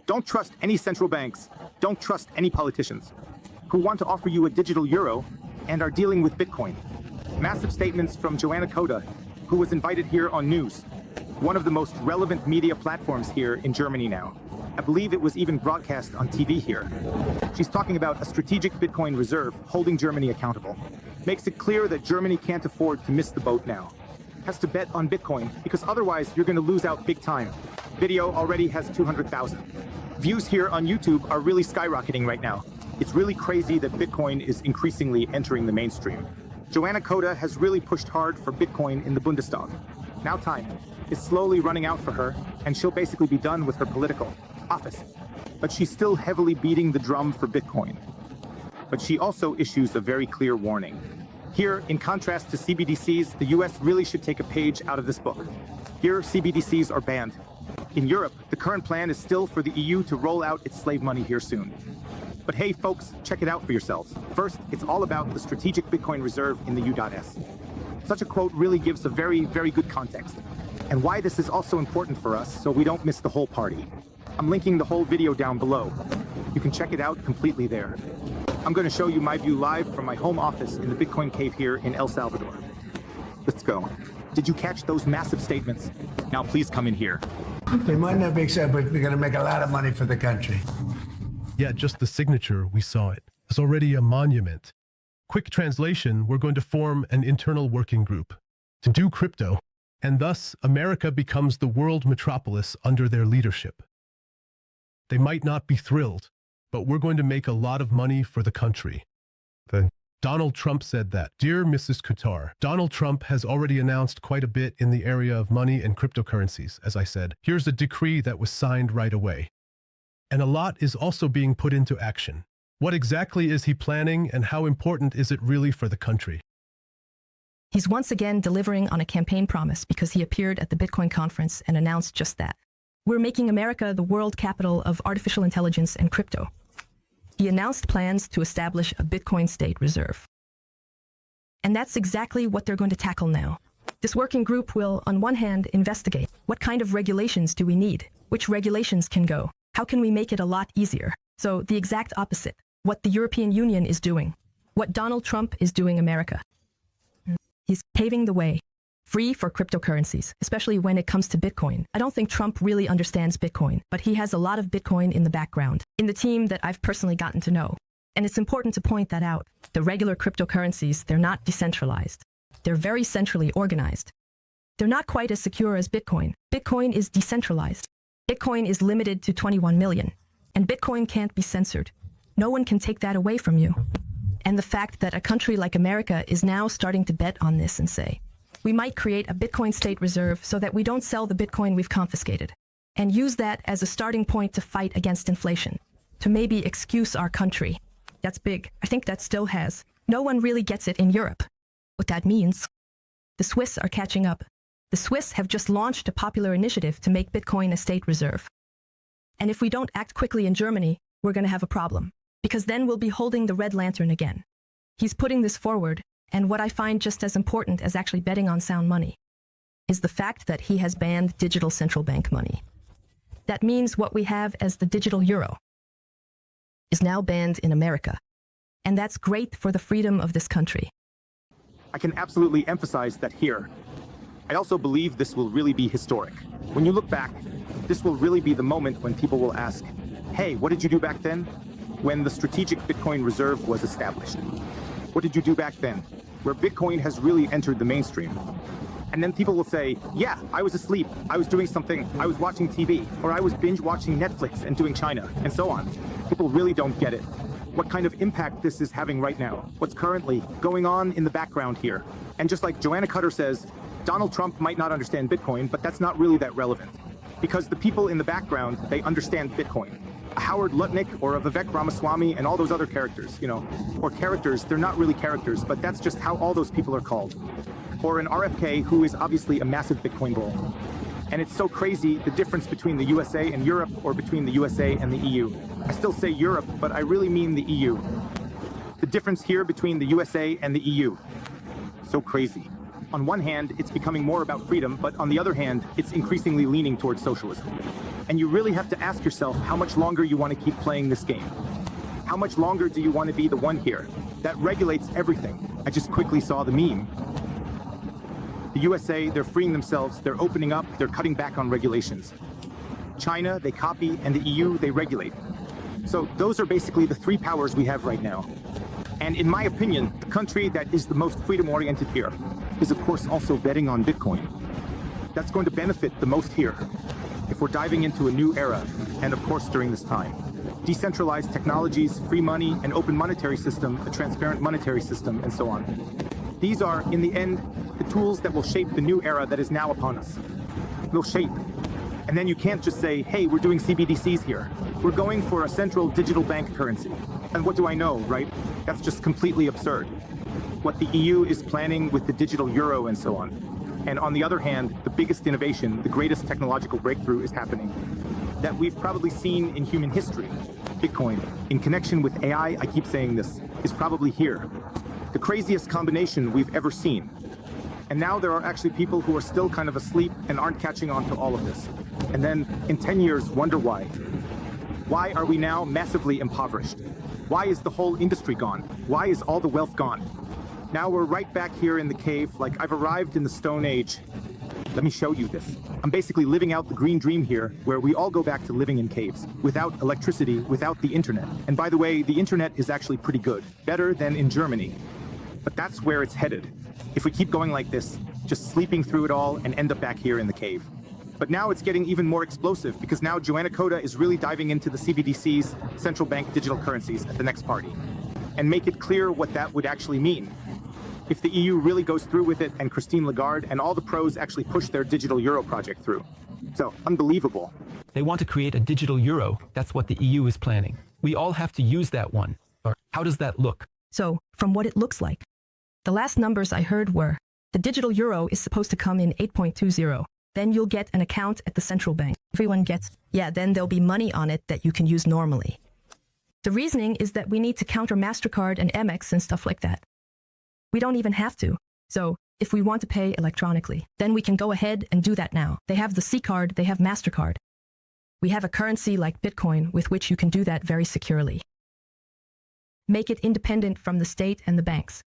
Don't trust any central banks. Don't trust any politicians who want to offer you a digital euro and are dealing with Bitcoin. Massive statements from Joana Cotar, who was invited here on NIUS, one of the most relevant media platforms here in Germany now. I believe it was even broadcast on TV here. She's talking about a strategic Bitcoin reserve holding Germany accountable. Makes it clear that Germany can't afford to miss the boat now. Has to bet on Bitcoin because otherwise you're going to lose out big time. Video already has 200,000. Views here on YouTube are really skyrocketing right now. It's really crazy that Bitcoin is increasingly entering the mainstream. Joana Cotar has really pushed hard for Bitcoin in the Bundestag. Now time is slowly running out for her, and she'll basically be done with her political office. But she's still heavily beating the drum for Bitcoin. But she also issues a very clear warning. Here, in contrast to CBDCs, the US really should take a page out of this book. Here, CBDCs are banned. In Europe, the current plan is still for the EU to roll out its slave money here soon. But hey, folks, check it out for yourselves. First, it's all about the strategic Bitcoin reserve in the U.S. Such a quote really gives a very, very good context, and why this is also important for us so we don't miss the whole party. I'm linking the whole video down below. You can check it out completely there. I'm going to show you my view live from my home office in the Bitcoin cave here in El Salvador. Let's go. Did you catch those massive statements? Now please come in here. They might not be accepted, but we're going to make a lot of money for the country. Yeah, just the signature, we saw it. It's already a monument. Quick translation, we're going to form an internal working group to do crypto, and thus America becomes the world metropolis under their leadership. They might not be thrilled, but we're going to make a lot of money for the country. Donald Trump said that. Dear Mrs. Cotar, Donald Trump has already announced quite a bit in the area of money and cryptocurrencies, as I said. Here's a decree that was signed right away. And a lot is also being put into action. What exactly is he planning, and how important is it really for the country? He's once again delivering on a campaign promise because he appeared at the Bitcoin conference and announced just that. We're making America the world capital of artificial intelligence and crypto. He announced plans to establish a Bitcoin state reserve. And that's exactly what they're going to tackle now. This working group will, on one hand, investigate what kind of regulations do we need, which regulations can go. How can we make it a lot easier? So the exact opposite, what the European Union is doing, what Donald Trump is doing America. He's paving the way, free for cryptocurrencies, especially when it comes to Bitcoin. I don't think Trump really understands Bitcoin, but he has a lot of Bitcoin in the background, in the team that I've personally gotten to know. And it's important to point that out. The regular cryptocurrencies, they're not decentralized. They're very centrally organized. They're not quite as secure as Bitcoin. Bitcoin is decentralized. Bitcoin is limited to 21 million, and Bitcoin can't be censored. No one can take that away from you. And the fact that a country like America is now starting to bet on this and say, we might create a Bitcoin state reserve so that we don't sell the Bitcoin we've confiscated, and use that as a starting point to fight against inflation, to maybe excuse our country. That's big. I think that still has. No one really gets it in Europe. What that means, the Swiss are catching up. The Swiss have just launched a popular initiative to make Bitcoin a state reserve. And if we don't act quickly in Germany, we're going to have a problem, because then we'll be holding the red lantern again. He's putting this forward, and what I find just as important as actually betting on sound money is the fact that he has banned digital central bank money. That means what we have as the digital euro is now banned in America. And that's great for the freedom of this country. I can absolutely emphasize that here. I also believe this will really be historic. When you look back, this will really be the moment when people will ask, hey, what did you do back then? When the strategic Bitcoin reserve was established. What did you do back then? Where Bitcoin has really entered the mainstream. And then people will say, yeah, I was asleep, I was doing something, I was watching TV, or I was binge watching Netflix and doing China, and so on. People really don't get it. What kind of impact this is having right now. What's currently going on in the background here. And just like Joana Cotar says, Donald Trump might not understand Bitcoin, but that's not really that relevant. Because the people in the background, they understand Bitcoin. A Howard Lutnick or a Vivek Ramaswamy and all those other characters, or characters, they're not really characters, but that's just how all those people are called. Or an RFK who is obviously a massive Bitcoin bull. And it's so crazy, the difference between the USA and Europe, or between the USA and the EU. I still say Europe, but I really mean the EU. The difference here between the USA and the EU. So crazy. On one hand, it's becoming more about freedom, but on the other hand, it's increasingly leaning towards socialism. And you really have to ask yourself how much longer you want to keep playing this game. How much longer do you want to be the one here that regulates everything? I just quickly saw the meme. The USA, they're freeing themselves, they're opening up, they're cutting back on regulations. China, they copy, and the EU, they regulate. So those are basically the three powers we have right now. And in my opinion, the country that is the most freedom-oriented here is of course also betting on Bitcoin. That's going to benefit the most here if we're diving into a new era, and of course during this time. Decentralized technologies, free money, an open monetary system, a transparent monetary system, and so on. These are, in the end, the tools that will shape the new era that is now upon us. Will shape. And then you can't just say, hey, we're doing CBDCs here. We're going for a central digital bank currency. And what do I know, right? That's just completely absurd. What the EU is planning with the digital euro and so on. And on the other hand, the biggest innovation, the greatest technological breakthrough is happening that we've probably seen in human history. Bitcoin, in connection with AI, I keep saying this, is probably here. The craziest combination we've ever seen. And now there are actually people who are still kind of asleep and aren't catching on to all of this. And then in 10 years, wonder why. Why are we now massively impoverished? Why is the whole industry gone? Why is all the wealth gone? Now we're right back here in the cave, like I've arrived in the Stone Age. Let me show you this. I'm basically living out the green dream here, where we all go back to living in caves, without electricity, without the internet. And by the way, the internet is actually pretty good, better than in Germany. But that's where it's headed. If we keep going like this, just sleeping through it all and end up back here in the cave. But now it's getting even more explosive, because now Joana Cotar is really diving into the CBDCs, central bank digital currencies, at the next party. And make it clear what that would actually mean. If the EU really goes through with it, and Christine Lagarde and all the pros actually push their digital euro project through. So, unbelievable. They want to create a digital euro. That's what the EU is planning. We all have to use that one. Or how does that look? So, from what it looks like, the last numbers I heard were, the digital euro is supposed to come in 8.20. Then you'll get an account at the central bank. Everyone gets, then there'll be money on it that you can use normally. The reasoning is that we need to counter MasterCard and Amex and stuff like that. We don't even have to. So, if we want to pay electronically, then we can go ahead and do that now. They have the C card, they have MasterCard. We have a currency like Bitcoin with which you can do that very securely. Make it independent from the state and the banks.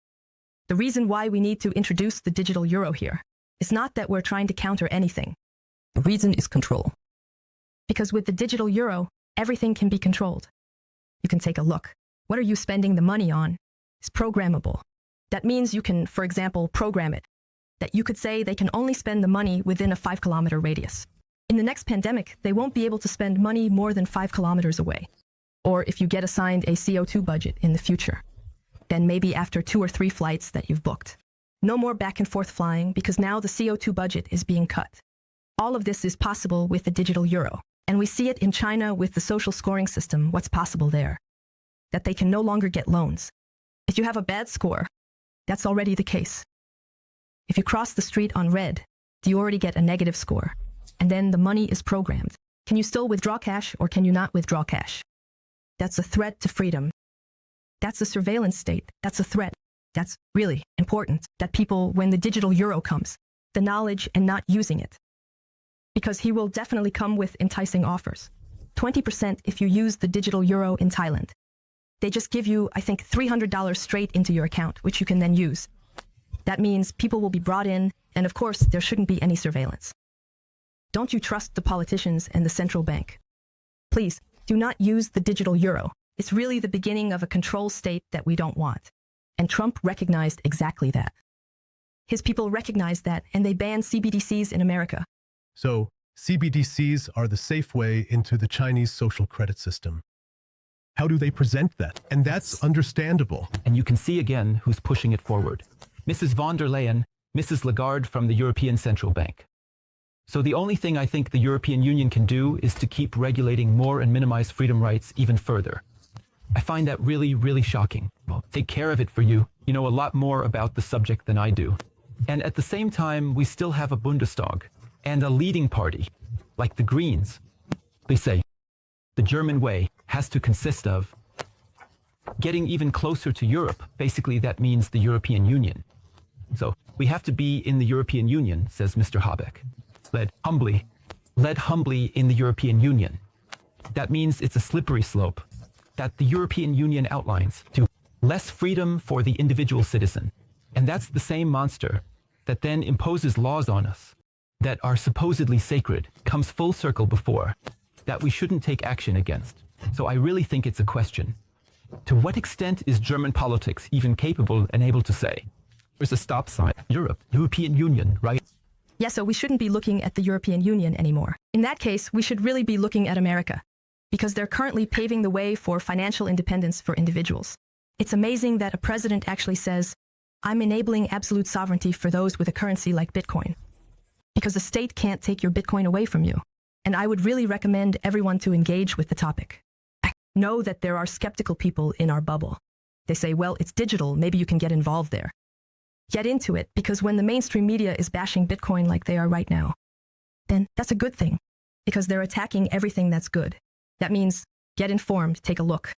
The reason why we need to introduce the digital euro here is not that we're trying to counter anything. The reason is control. Because with the digital euro, everything can be controlled. You can take a look. What are you spending the money on? It's programmable. That means you can, for example, program it. That you could say they can only spend the money within a 5-kilometer radius. In the next pandemic, they won't be able to spend money more than 5 kilometers away. Or if you get assigned a CO2 budget in the future, then maybe after 2 or 3 flights that you've booked. No more back and forth flying, because now the CO2 budget is being cut. All of this is possible with the digital euro. And we see it in China with the social scoring system, what's possible there. That they can no longer get loans. If you have a bad score, that's already the case. If you cross the street on red, you already get a negative score. And then the money is programmed. Can you still withdraw cash or can you not withdraw cash? That's a threat to freedom. That's a surveillance state. That's a threat. That's really important that people, when the digital euro comes, the knowledge and not using it. Because he will definitely come with enticing offers. 20% if you use the digital euro in Thailand. They just give you, I think, $300 straight into your account, which you can then use. That means people will be brought in, and of course, there shouldn't be any surveillance. Don't you trust the politicians and the central bank? Please, do not use the digital euro. It's really the beginning of a control state that we don't want. And Trump recognized exactly that. His people recognized that, and they banned CBDCs in America. So, CBDCs are the safe way into the Chinese social credit system. How do they present that? And that's understandable. And you can see again who's pushing it forward. Mrs. von der Leyen, Mrs. Lagarde from the European Central Bank. So the only thing I think the European Union can do is to keep regulating more and minimize freedom rights even further. I find that really, really shocking. Well, take care of it for you. You know a lot more about the subject than I do. And at the same time, we still have a Bundestag and a leading party, like the Greens. They say the German way has to consist of getting even closer to Europe. Basically, that means the European Union. So we have to be in the European Union, says Mr. Habeck. Led humbly, led humbly in the European Union. That means it's a slippery slope that the European Union outlines to less freedom for the individual citizen. And that's the same monster that then imposes laws on us that are supposedly sacred, comes full circle before, that we shouldn't take action against. So I really think it's a question. To what extent is German politics even capable and able to say, there's a stop sign, Europe, European Union, right? Yeah, so we shouldn't be looking at the European Union anymore. In that case, we should really be looking at America, because they're currently paving the way for financial independence for individuals. It's amazing that a president actually says, I'm enabling absolute sovereignty for those with a currency like Bitcoin. Because the state can't take your Bitcoin away from you. And I would really recommend everyone to engage with the topic. I know that there are skeptical people in our bubble. They say, well, it's digital, maybe you can get involved there. Get into it, because when the mainstream media is bashing Bitcoin like they are right now, then that's a good thing, because they're attacking everything that's good. That means get informed, take a look.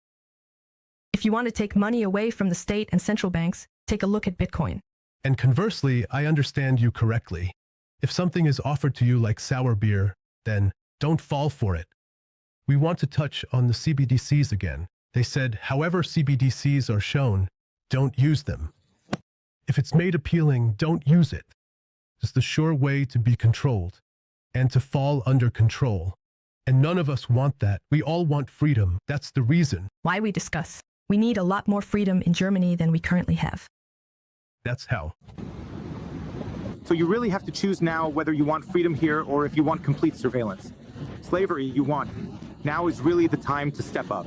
If you want to take money away from the state and central banks, take a look at Bitcoin. And conversely, I understand you correctly. If something is offered to you like sour beer, then don't fall for it. We want to touch on the CBDCs again. They said, however CBDCs are shown, don't use them. If it's made appealing, don't use it. It's the sure way to be controlled and to fall under control. And none of us want that. We all want freedom. That's the reason. Why we discuss. We need a lot more freedom in Germany than we currently have. That's how. So you really have to choose now whether you want freedom here or if you want complete surveillance. Slavery you want. Now is really the time to step up.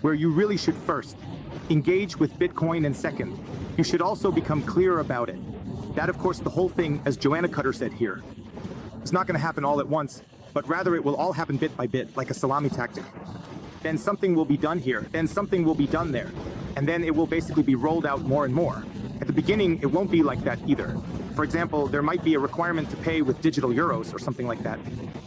Where you really should first engage with Bitcoin, and second, you should also become clear about it. That, of course, the whole thing, as Joana Cotar said here. It's not going to happen all at once, but rather it will all happen bit by bit, like a salami tactic. Then something will be done here, then something will be done there, and then it will basically be rolled out more and more. At the beginning, it won't be like that either. For example, there might be a requirement to pay with digital euros or something like that.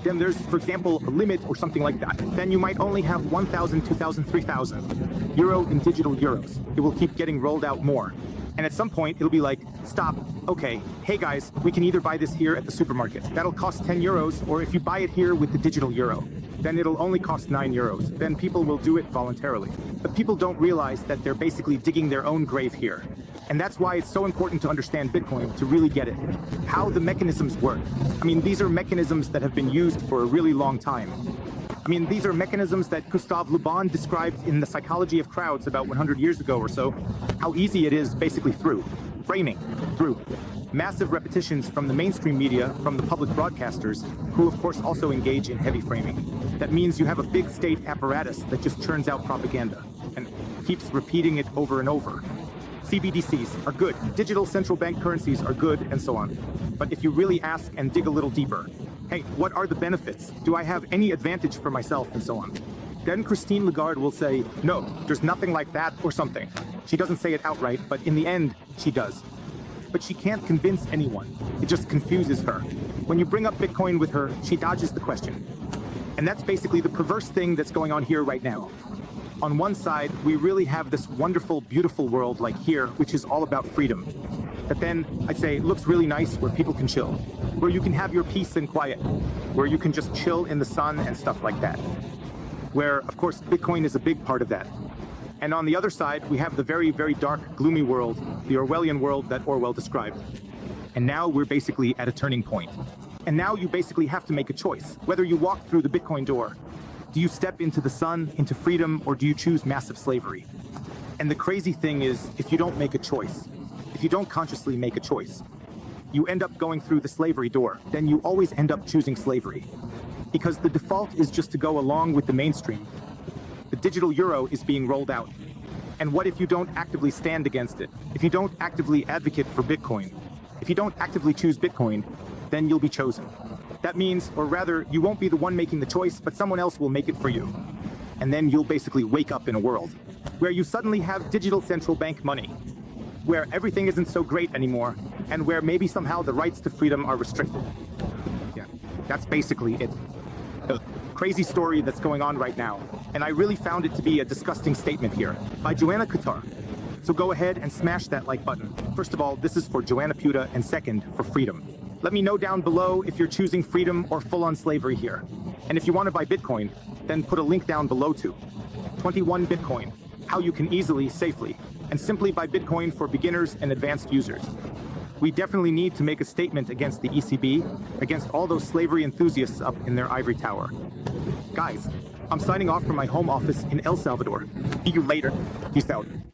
Then there's, for example, a limit or something like that. Then you might only have 1,000, 2,000, 3,000 euro in digital euros. It will keep getting rolled out more. And at some point, it'll be like, stop, okay, hey guys, we can either buy this here at the supermarket. That'll cost 10 euros, or if you buy it here with the digital euro, then it'll only cost 9 euros. Then people will do it voluntarily. But people don't realize that they're basically digging their own grave here. And that's why it's so important to understand Bitcoin, to really get it. How the mechanisms work. I mean, these are mechanisms that have been used for a really long time. I mean, these are mechanisms that Gustave Le Bon described in The Psychology of Crowds about 100 years ago or so, how easy it is basically through framing, through massive repetitions from the mainstream media, from the public broadcasters, who of course also engage in heavy framing. That means you have a big state apparatus that just churns out propaganda and keeps repeating it over and over. CBDCs are good, digital central bank currencies are good, and so on. But if you really ask and dig a little deeper, hey, what are the benefits? Do I have any advantage for myself, and so on? Then Christine Lagarde will say, no, there's nothing like that or something. She doesn't say it outright, but in the end, she does. But she can't convince anyone. It just confuses her. When you bring up Bitcoin with her, she dodges the question. And that's basically the perverse thing that's going on here right now. On one side, we really have this wonderful, beautiful world like here, which is all about freedom. That then, I'd say, looks really nice, where people can chill, where you can have your peace and quiet, where you can just chill in the sun and stuff like that. Where, of course, Bitcoin is a big part of that. And on the other side, we have the very, very dark, gloomy world, the Orwellian world that Orwell described. And now we're basically at a turning point. And now you basically have to make a choice, whether you walk through the Bitcoin door. Do you step into the sun, into freedom, or do you choose massive slavery? And the crazy thing is, if you don't make a choice, if you don't consciously make a choice, you end up going through the slavery door. Then you always end up choosing slavery. Because the default is just to go along with the mainstream. The digital euro is being rolled out. And what if you don't actively stand against it? If you don't actively advocate for Bitcoin? If you don't actively choose Bitcoin, then you'll be chosen. That means, or rather, you won't be the one making the choice, but someone else will make it for you. And then you'll basically wake up in a world where you suddenly have digital central bank money, where everything isn't so great anymore, and where maybe somehow the rights to freedom are restricted. Yeah, that's basically it. The crazy story that's going on right now. And I really found it to be a disgusting statement here by Joana Cotar. So go ahead and smash that like button. First of all, this is for Joanna Puta, and second, for freedom. Let me know down below if you're choosing freedom or full-on slavery here. And if you want to buy Bitcoin, then put a link down below too. 21 Bitcoin, how you can easily, safely, and simply buy Bitcoin for beginners and advanced users. We definitely need to make a statement against the ECB, against all those slavery enthusiasts up in their ivory tower. Guys, I'm signing off from my home office in El Salvador. See you later. Peace out.